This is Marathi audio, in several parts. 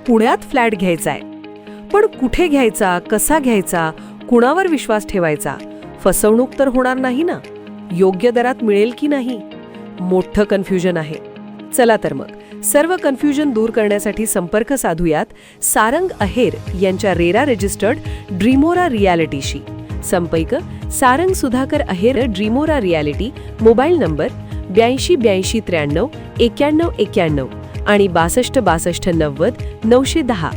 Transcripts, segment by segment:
पुण्यात फ्लॅट घ्यायचा आहे. पण कुठे घ्यायचा, कसा घ्यायचा, कुणावर विश्वास ठेवायचा? फसवणूक तर होणार नाही ना? योग्य दरात मिळेल की नाही? मोठं कन्फ्युजन आहे. चला तर मग सर्व कन्फ्युजन दूर करण्यासाठी संपर्क साधूयात सारंग अहेर यांच्या रेरा रजिस्टर्ड ड्रीमोरा रियालिटीशी. संपर्क सारंग सुधाकर अहेर, ड्रीमोरा रियालिटी. मोबाईल नंबर 82 83 91 91 आणि 62 62 90 910.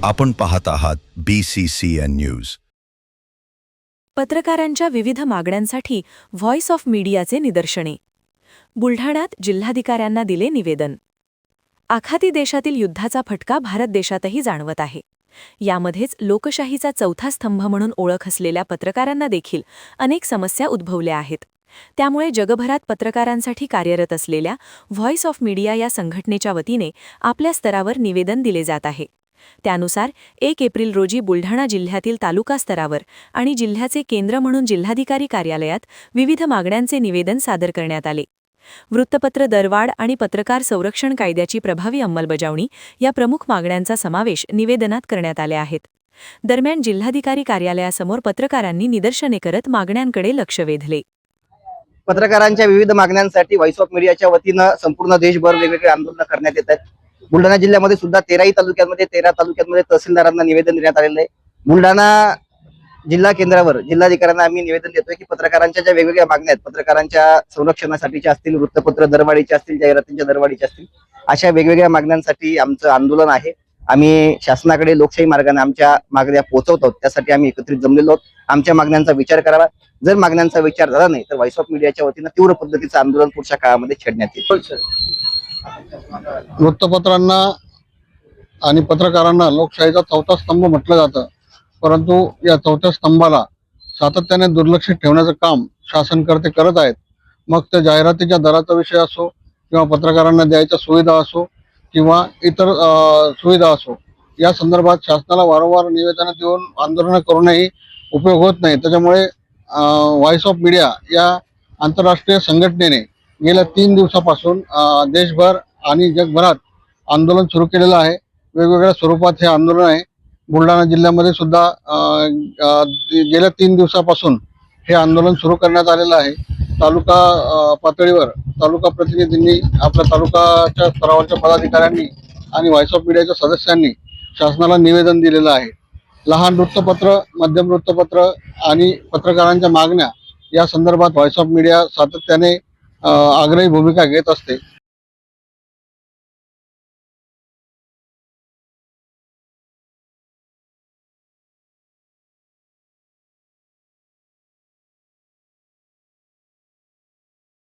आपण पाहत आहात BCCN न्यूज. पत्रकारांच्या विविध मागण्यांसाठी व्हॉइस ऑफ मीडियाचे निदर्शने. बुलढाण्यात जिल्हाधिकाऱ्यांना दिले निवेदन. आखाती देशातील युद्धाचा फटका भारत देशातही जाणवत आहे. यामध्येच लोकशाहीचा चौथा स्तंभ म्हणून ओळख असलेल्या पत्रकारांना देखील अनेक समस्या उद्भवल्या आहेत. त्यामुळे जगभरात पत्रकारांसाठी कार्यरत असलेल्या व्हॉइस ऑफ मीडिया या संघटनेच्या वतीने आपल्या स्तरावर निवेदन दिले जात आहे. त्यानुसार 1 एप्रिल रोजी बुलढाणा जिल्ह्यातील तालुका स्तरावर आणि जिल्ह्याचे केंद्र म्हणून जिल्हाधिकारी कार्यालयात विविध मागण्यांचे निवेदन सादर करण्यात आले. वृत्तपत्र दरवाढ आणि पत्रकार संरक्षण कायद्याची प्रभावी अंमलबजावणी या प्रमुख मागण्यांचा समावेश निवेदनात करण्यात आले आहेत. दरम्यान जिल्हाधिकारी कार्यालयासमोर पत्रकारांनी निदर्शने करत मागण्यांकडे लक्ष वेधले. पत्रकारांच्या विविध मागण्यांसाठी व्हॉइस ऑफ मीडियाच्या वतीनं संपूर्ण देशभर वेगवेगळे आंदोलन करण्यात येत आहेत. बुलढाणा जिल्ह्यामध्ये सुद्धा 13 तालुक्यांमध्ये तहसीलदारांना निवेदन देण्यात आलेलं आहे. बुलढाणा जिल्हा केंद्रावर जिल्हाधिकाऱ्यांना आम्ही निवेदन देतोय की पत्रकारांच्या ज्या वेगवेगळ्या मागण्या आहेत, पत्रकारांच्या संरक्षणासाठीच्या असतील, वृत्तपत्र दरवाढीच्या असतील, जाहिरातींच्या दरवाढीच्या असतील, अशा वेगवेगळ्या मागण्यांसाठी आमचं आंदोलन आहे. आम्ही शासनाकडे लोकशाही मार्गाने आमच्या मागण्या पोहोचवतो. त्यासाठी आम्ही एकत्रित जमलेलो आहोत. आमच्या मागण्यांचा विचार करावा. जर मागण्यांचा विचार झाला नाही तर व्हॉइस ऑफ मीडियाच्या वतीनं तीव्र पद्धतीचं आंदोलन पुढच्या काळामध्ये छेडण्यात येईल. वृत्तपत्रांना आणि पत्रकारांना लोकशाहीचा चौथा स्तंभ म्हटलं जातं, परंतु या चौथ्या स्तंभाला सातत्याने दुर्लक्षित ठेवण्याचं काम शासनकर्ते करत आहेत. मग ते जाहिरातीच्या दराचा विषय असो किंवा पत्रकारांना द्यायच्या सुविधा असो किंवा इतर सुविधा असो, या संदर्भात शासनाला वारंवार निवेदनं देऊन आंदोलनं करूनही उपयोग होत नाही. त्याच्यामुळे व्हॉइस ऑफ मीडिया या आंतरराष्ट्रीय संघटनेने गेल्या 3 दिवसापासून देशभर आणि जगभरात आंदोलन सुरू केलेलं आहे. वेगवेगळ्या स्वरूपात हे आंदोलन आहे. बुलढाणा जिल्ह्यामध्ये सुद्धा गेल्या 3 दिवसापासून हे आंदोलन सुरू करण्यात आलेलं आहे. तालुका पातळीवर तालुका प्रतिनिधींनी, आपल्या तालुकाच्या स्तरावरच्या पदाधिकाऱ्यांनी आणि व्हॉइस ऑफ मीडियाच्या सदस्यांनी शासनाला निवेदन दिलेलं आहे. लहान वृत्तपत्र, मध्यम वृत्तपत्र आणि पत्रकारांच्या मागण्या या संदर्भात व्हॉइस ऑफ मीडिया सातत्याने आग्रही भूमिका घेत असते.